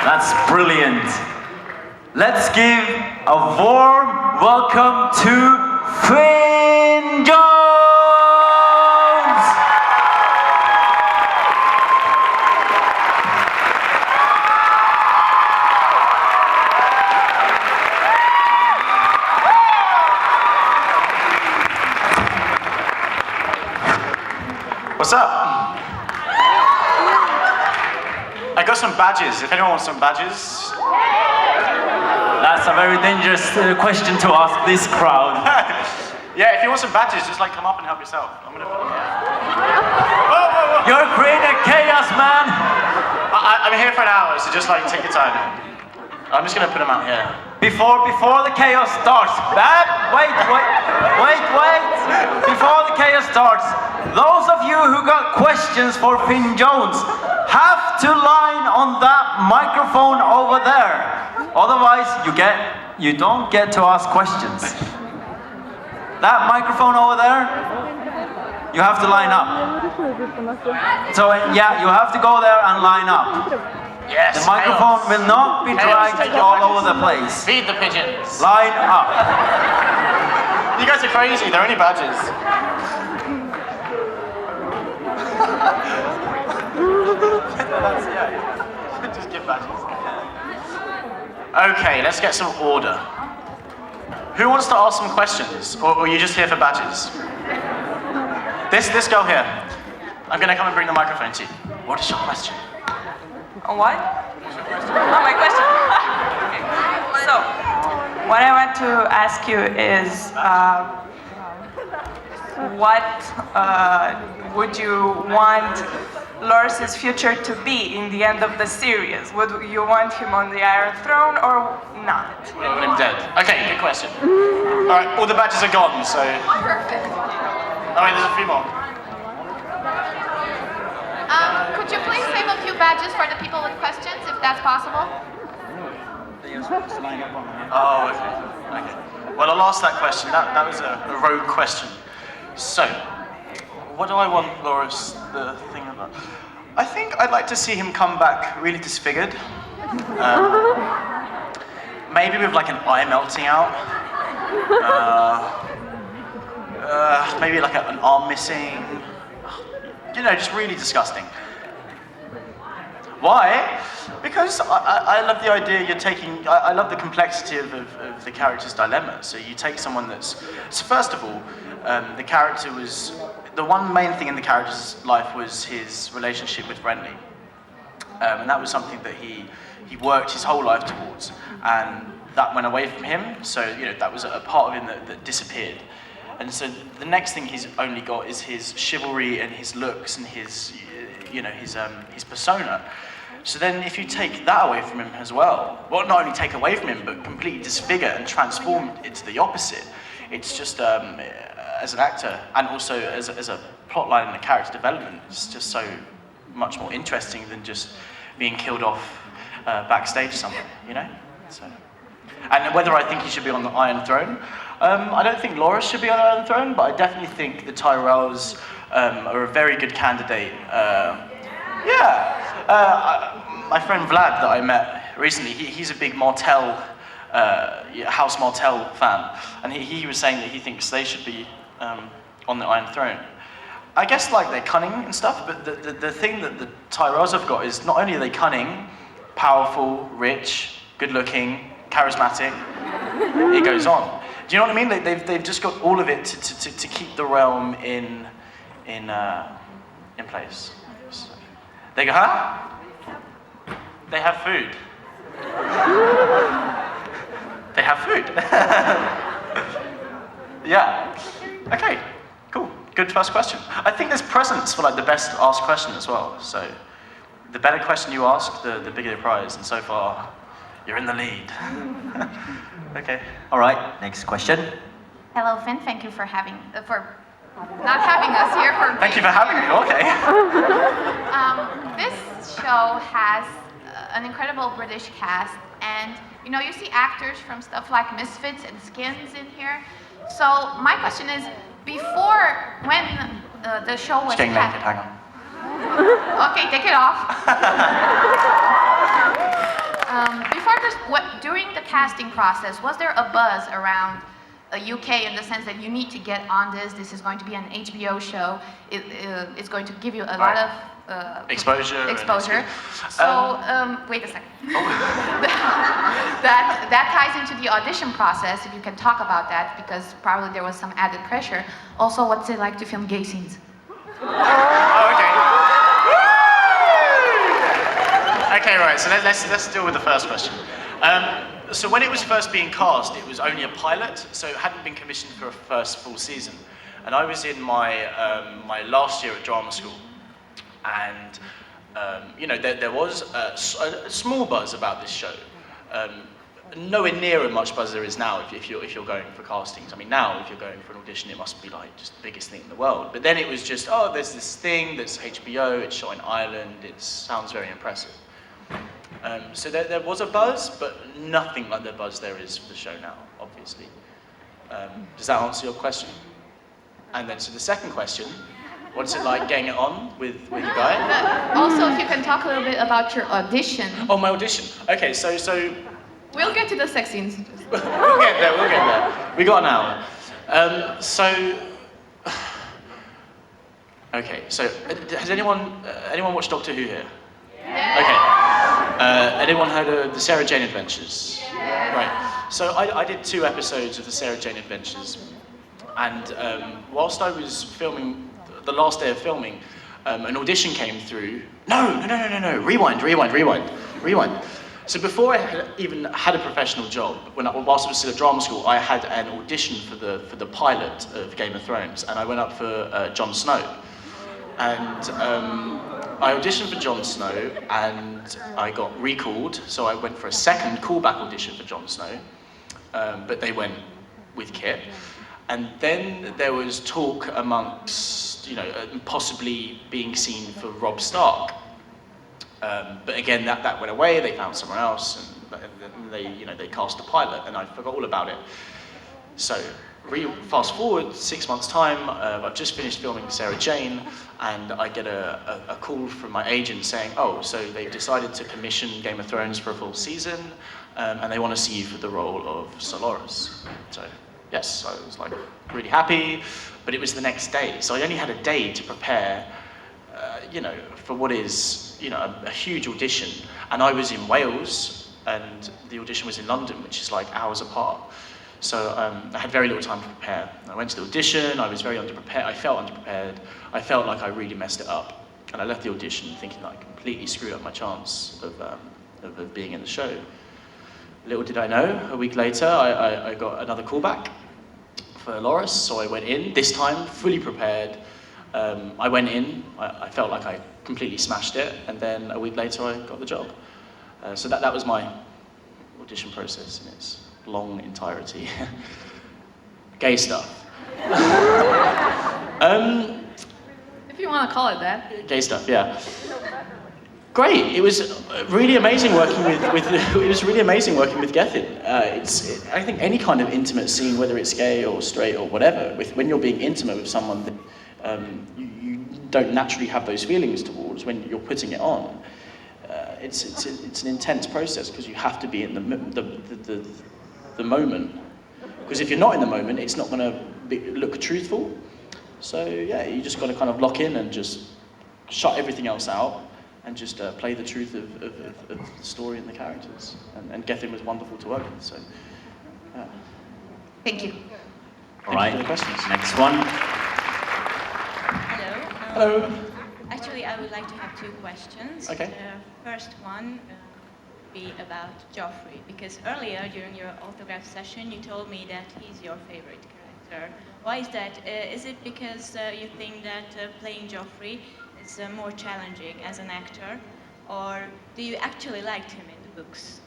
That's brilliant. Let's give a warm welcome to Finn Jones! What's up? I got some badges, if anyone wants some badges. That's a very dangerous question to ask this crowd. Yeah, if you want some badges, just like come up and help yourself. I'm gonna put them here. Whoa, whoa, whoa. You're creating chaos, man! I'm here for an hour, so just like take your time. I'm just gonna put them out here. Before the chaos starts. Wait. Before the chaos starts, those of you who got questions for Finn Jones have to line on that microphone over there. Otherwise, you don't get to ask questions. That microphone over there, you have to line up. So yeah, you have to go there and line up. Yes. The microphone will not be dragged all over the place. Feed the pigeons. Line up. You guys are crazy, they're only badges. Just give badges. Okay, let's get some order. Who wants to ask some questions? Or are you just here for badges? This girl here. I'm gonna come and bring the microphone to you. What is your question? What? Oh, my question. Okay. So, what I want to ask you is, what would you want Loris's future to be in the end of the series? Would you want him on the Iron Throne or not? I want him dead. Okay, good question. All right, all the badges are gone, so. Perfect. Oh wait, there's a few more. Could you please save a few badges for the people with questions, if that's possible? Oh, okay. Well, I'll ask that question. That was a rogue question. So, what do I want Loris the thing about? I think I'd like to see him come back really disfigured. Maybe with like an eye melting out. Maybe like an arm missing. You know, just really disgusting. Why? Because I love the idea you're taking, I love the complexity of the character's dilemma. So you take someone that's, so first of all, the character was, the one main thing in the character's life was his relationship with Renly. And that was something that he worked his whole life towards. And that went away from him, so you know that was a part of him that disappeared. And so the next thing he's only got is his chivalry and his looks and his, you know, his persona. So then if you take that away from him as well, not only take away from him, but completely disfigure and transform it to the opposite, it's just, as an actor, and also as a plot line and a character development, it's just so much more interesting than just being killed off backstage somewhere, you know? So, and whether I think he should be on the Iron Throne, I don't think Loris should be on the Iron Throne, but I definitely think the Tyrells are a very good candidate. My friend Vlad that I met recently, he's a big Martell, House Martell fan, and he was saying that he thinks they should be on the Iron Throne. I guess like they're cunning and stuff, but the thing that the Tyrells have got is not only are they cunning, powerful, rich, good-looking, charismatic, it goes on. Do you know what I mean? They've just got all of it to keep the realm in place. So they go, huh? They have food. They have food. Yeah. Okay. Cool. Good first question. I think there's presents for like the best asked question as well. So the better question you ask, the bigger the prize. And so far, you're in the lead. Okay. All right, next question. Hello, Finn. Thank you for not having us here. Thank you for having me. Okay. This show has an incredible British cast, and you know, you see actors from stuff like Misfits and Skins in here. So my question is, when the show was Getting naked, hang on. Okay, take it off. casting process, was there a buzz around UK in the sense that you need to get on this? This is going to be an HBO show. It's going to give you a lot of exposure. Exposure. So wait a second. that ties into the audition process. If you can talk about that, because probably there was some added pressure. Also, what's it like to film gay scenes? Oh, okay. Okay, right. So let's deal with the first question. So when it was first being cast, it was only a pilot, so it hadn't been commissioned for a first full season. And I was in my my last year at drama school, and you know there was a small buzz about this show. Nowhere near as much buzz there is now if you're going for castings. I mean, now if you're going for an audition, it must be like just the biggest thing in the world. But then it was just, oh, there's this thing that's HBO, it's shot in Ireland, it sounds very impressive. So there was a buzz, but nothing like the buzz there is for the show now, obviously. Does that answer your question? And then, so the second question, what's it like getting it on with your guy? Also, if you can talk a little bit about your audition. Oh, my audition. Okay, so We'll get to the sex scenes. we'll get there. We got an hour. Okay, so has anyone watched Doctor Who here? Yeah. Okay. Anyone heard of the Sarah Jane Adventures? Yeah. Right. So I did 2 episodes of the Sarah Jane Adventures, and whilst I was filming, the last day of filming, an audition came through. No. Rewind. So before I had even had a professional job, whilst I was still at drama school, I had an audition for the pilot of Game of Thrones, and I went up for Jon Snow. And I auditioned for Jon Snow, and I got recalled, so I went for a second callback audition for Jon Snow, but they went with Kit. And then there was talk amongst, possibly being seen for Robb Stark. But again, that went away. They found someone else, and they cast a pilot, and I forgot all about it. So fast forward 6 months' time, I've just finished filming Sarah Jane, and I get a call from my agent saying, oh, so they've decided to commission Game of Thrones for a full season, and they want to see you for the role of Sir Loras. So yes, I was like really happy, but it was the next day, so I only had a day to prepare, for what is a huge audition, and I was in Wales, and the audition was in London, which is like hours apart. So I had very little time to prepare. I went to the audition, I was very underprepared, I felt underprepared, I felt like I really messed it up, and I left the audition thinking that I completely screwed up my chance of being in the show. Little did I know, a week later I got another callback for Loras, so I went in, this time fully prepared. I went in, I felt like I completely smashed it, and then a week later I got the job. So that was my audition process in its long entirety. Gay stuff. If you want to call it that. Gay stuff, yeah. Great. It was really amazing working with Gethin. I think any kind of intimate scene, whether it's gay or straight or whatever, when you're being intimate with someone that you don't naturally have those feelings towards when you're putting it on, it's an intense process because you have to be in the moment. Because if you're not in the moment, it's not going to look truthful. So yeah, you just got to kind of lock in and just shut everything else out and just play the truth of the story and the characters. And Gethin was wonderful to work with. So yeah. Thank you. All right, Thank you for the questions. next one. Hello. Hello. Actually, I would like to have 2 questions. Okay. The first one would be about Joffrey, because earlier during your autograph session, you told me that he's your favorite character. Why is that? Is it because you think that playing Joffrey is more challenging as an actor, or do you actually like him in the books?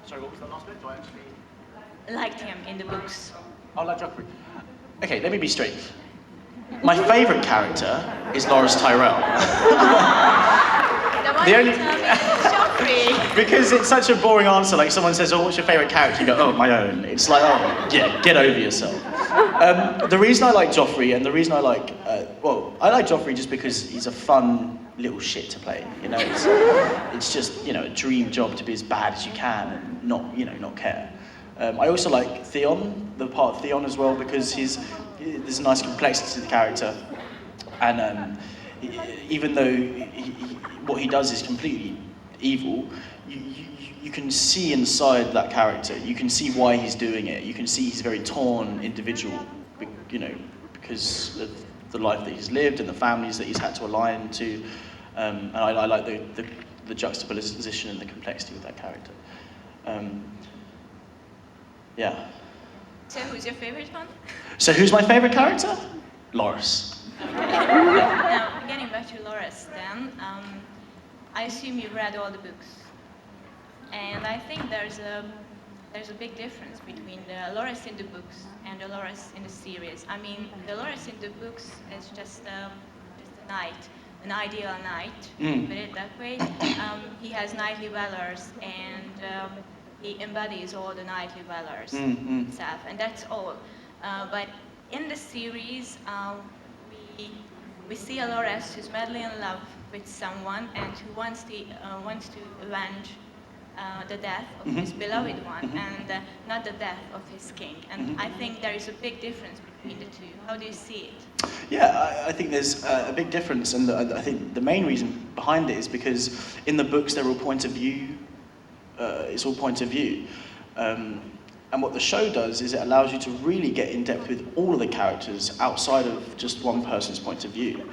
Sorry, what was the last bit? Do I actually... Liked him in the books. Oh, like Joffrey. Okay, let me be straight. My favourite character is Loras Tyrell. Then why The you only- tell me it's Joffrey? Because it's such a boring answer. Like someone says, "Oh, what's your favourite character?" You go, "Oh, my own." It's like, oh, yeah, get over yourself. The reason I like Joffrey, and the reason I like, I like Joffrey just because he's a fun little shit to play. You know, it's just, you know, a dream job to be as bad as you can and not care. I also like Theon, the part of Theon as well, because there's a nice complexity to the character, and even though what he does is completely evil, you can see inside that character. You can see why he's doing it. You can see he's a very torn individual, you know, because of the life that he's lived and the families that he's had to align to. And I like the juxtaposition and the complexity of that character. Yeah. So who's your favorite one? So who's my favorite character? Loras. Now, getting back to Loras then, I assume you've read all the books. And I think there's a big difference between the Loras in the books and the Loras in the series. I mean, the Loras in the books is just a knight, an ideal knight, put it that way. He has knightly valors, and he embodies all the knightly valors himself, and that's all. But in the series, we see a Loras who's madly in love with someone and who wants to avenge the death of his beloved one, and not the death of his king. And I think there is a big difference between the two. How do you see it? Yeah, I think there's a big difference, and I think the main reason behind it is because in the books they're all point of view. It's all point of view. And what the show does is it allows you to really get in depth with all of the characters outside of just one person's point of view.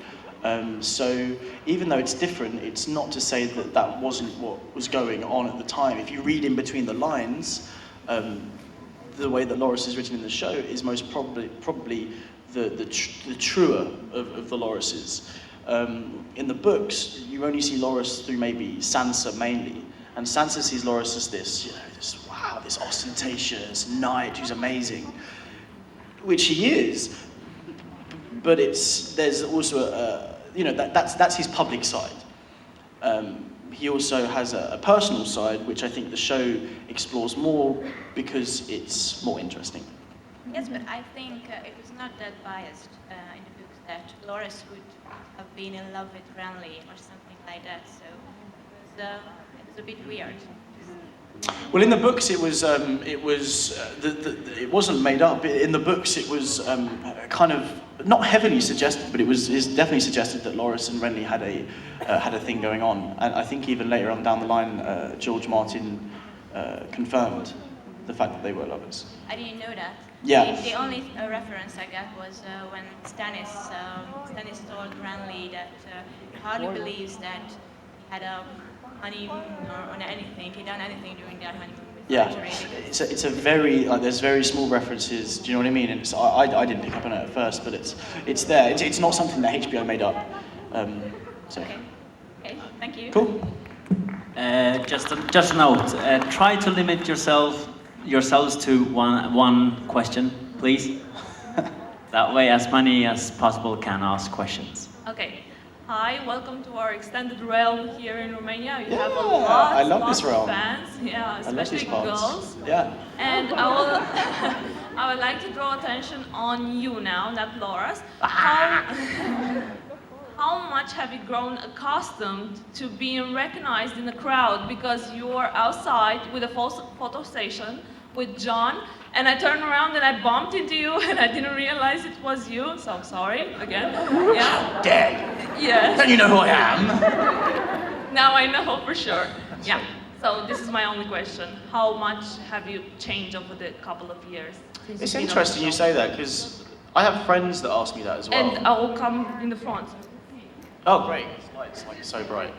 So even though it's different, it's not to say that that wasn't what was going on at the time. If you read in between the lines, the way that Loras is written in the show is most probably the truer of the Lorases. In the books, you only see Loras through maybe Sansa mainly, and Sansa sees Loras as this, you know, this ostentatious knight who's amazing, which he is. But there's also that's his public side. He also has a personal side, which I think the show explores more because it's more interesting. Yes, but I think it was not that biased in the books that Loras would have been in love with Renly or something like that. So it was a bit weird. Well, in the books, it wasn't made up. In the books, it was kind of not heavily suggested, but it's definitely suggested that Loras and Renly had a thing going on. And I think even later on down the line, George Martin confirmed the fact that they were lovers. I didn't know that. Yeah. The only reference I got was when Stannis told Renly that he hardly believes that he had a honeymoon or anything. He done anything during that honeymoon. Yeah, it's a very there's very small references. Do you know what I mean? And I didn't pick up on it at first, but it's there. It's not something that HBO made up. So. Okay, thank you. Cool. Just a note. Try to limit yourselves to one question, please. That way, as many as possible can ask questions. Okay. Hi, welcome to our extended realm here in Romania. You have a I love lot this of realm. fans, yeah, especially I love these girls. parts. Yeah. And I would like to draw attention on you now, not Loras. How much have you grown accustomed to being recognized in the crowd? Because you are outside with a photo station with John, and I turned around and I bumped into you and I didn't realize it was you, so I'm sorry again. Yeah. Dare you? Yes. Don't you know who I am? Now I know for sure. Yeah. So this is my only question. How much have you changed over the couple of years? It's interesting you say that, because I have friends that ask me that as well. And I will come in the front. Oh, great. It's like so bright.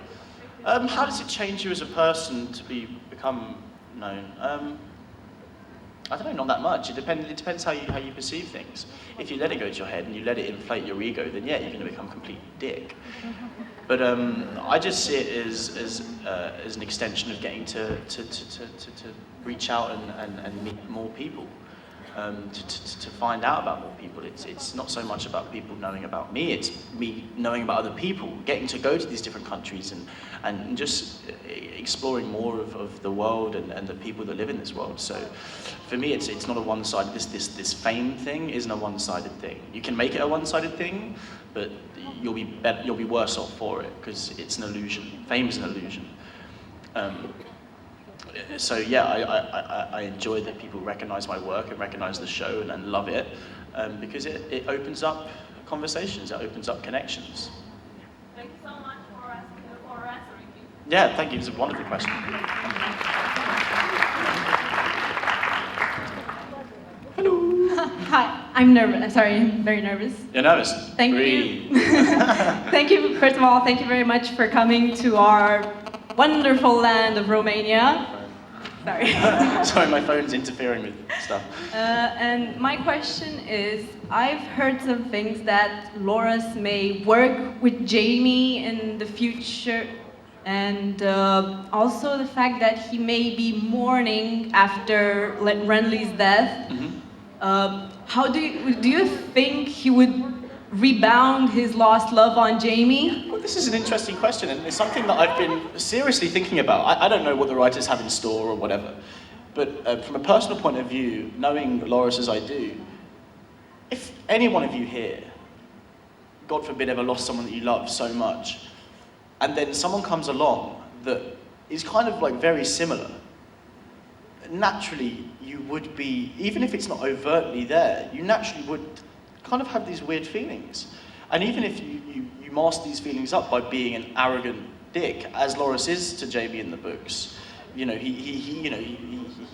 How does it change you as a person to become known? I don't know, not that much. It depends how you perceive things. If you let it go to your head and you let it inflate your ego, then yeah, you're going to become a complete dick. But I just see it as an extension of getting to reach out and meet more people, to find out about more people. It's not so much about people knowing about me, it's me knowing about other people, getting to go to these different countries and just exploring more of the world and the people that live in this world. So for me, it's not a one-sided. This fame thing isn't a one-sided thing. You can make it a one-sided thing, but you'll be worse off for it because it's an illusion. Fame is an illusion. So yeah, I enjoy that people recognize my work and recognize the show and love it because it opens up conversations, it opens up connections. Thank you so much for answering me. Yeah, thank you. It's a wonderful question. Hi, I'm nervous. I'm sorry, I'm very nervous. You're nervous? Thank Breathe. you. Thank you, first of all, thank you very much for coming to our wonderful land of Romania. Sorry. Sorry, my phone's interfering with stuff. And my question is, I've heard some things that Loras may work with Jamie in the future, and also the fact that he may be mourning after Renly's death. How do you think he would rebound his lost love on Jamie? Well, this is an interesting question, and it's something that I've been seriously thinking about. I don't know what the writers have in store or whatever, but from a personal point of view, knowing Loras as I do, if any one of you here, God forbid, ever lost someone that you love so much, and then someone comes along that is kind of like very similar, naturally you would be, even if it's not overtly there, you naturally would kind of have these weird feelings. And even if you mask these feelings up by being an arrogant dick, as Loras is to Jamie in the books, you know, he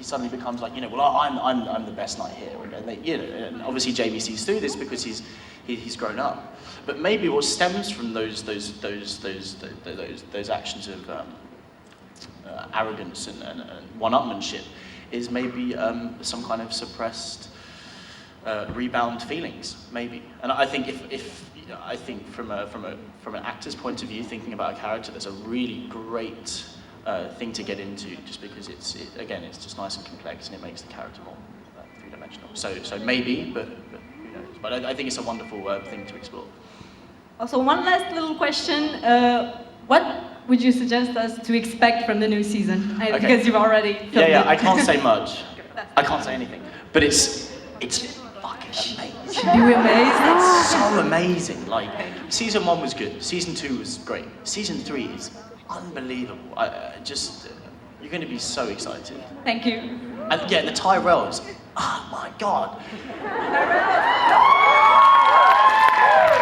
suddenly becomes like, you know, well, I'm the best knight here, and they, you know, and obviously Jamie sees through this because he's grown up. But maybe what stems from those actions of arrogance and one-upmanship is maybe some kind of suppressed rebound feelings, maybe. And I think if you know, I think from an actor's point of view, thinking about a character, that's a really great thing to get into, just because it's just nice and complex and it makes the character more three-dimensional. So maybe, but who knows? But I think it's a wonderful thing to explore. Also, one last little question. What would you suggest us to expect from the new season? Okay. Because you've already filmed Yeah, it. I can't say much. I can't say anything. But it's fucking amazing. You amazed? It's so amazing. Like, season 1 was good. Season 2 was great. Season 3 is unbelievable. You're going to be so excited. Thank you. And yeah, the Tyrells. Oh my God.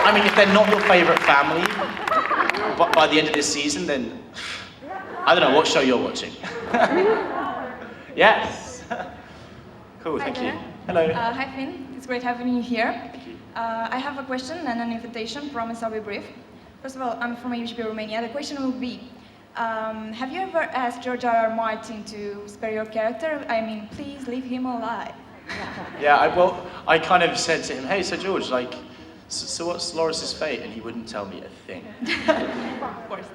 I mean, if they're not your favourite family, but by the end of this season, then I don't know what show you're watching. Yes. Cool, thank you. Hello. Hi Finn, it's great having you here. Thank you. I have a question and an invitation, promise I'll be brief. First of all, I'm from HBO Romania. The question will be, have you ever asked George R.R. Martin to spare your character? I mean, please leave him alive. Yeah, I kind of said to him, hey, so George, like, so what's Loras' fate? And he wouldn't tell me a thing. Of course.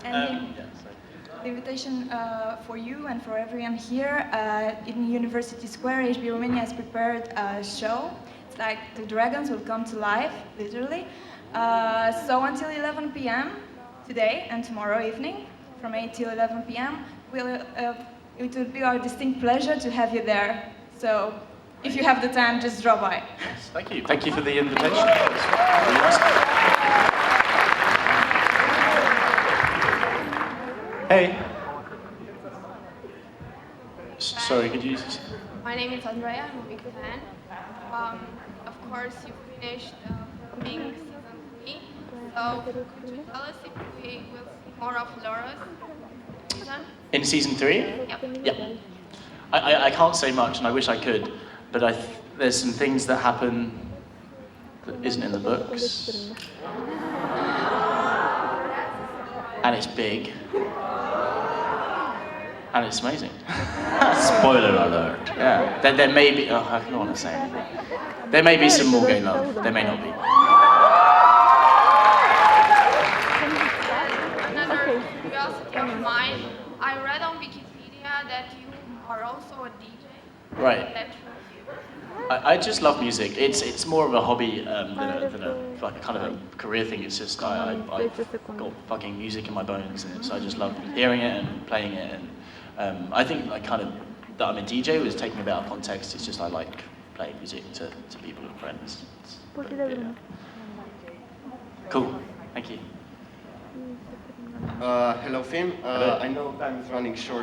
And the invitation for you and for everyone here in University Square, HBO Romania has prepared a show. It's like the dragons will come to life, literally. So until 11 p.m. today and tomorrow evening, from 8 till 11 p.m., it will be our distinct pleasure to have you there. So if you have the time, just drop by. Yes, thank you. Thank you for the invitation. Really nice. Hey. Sorry, could you... My name is Andrea, I'm a big fan. Of course, you finished filming season 3, so could you tell us if we will see more of Loras season? In season 3? Yep. Yep. I can't say much, and I wish I could, but there's some things that happen that isn't in the books. And it's big. And it's amazing. Spoiler alert. Yeah. There may be... Oh, I don't want to say anything. There may be some more gay love. There may not be. Another curiosity of mine, I read on Wikipedia that you are also a DJ. Right. Is that true? I just love music. It's more of a hobby than a like a kind of a career thing. It's just I've got fucking music in my bones, and so I just love hearing it and playing it. And I think like kind of that I'm a DJ was taken a bit out of context. It's just I like playing music to people and friends. Yeah. Cool. Thank you. Hello, Finn. I know time is running short.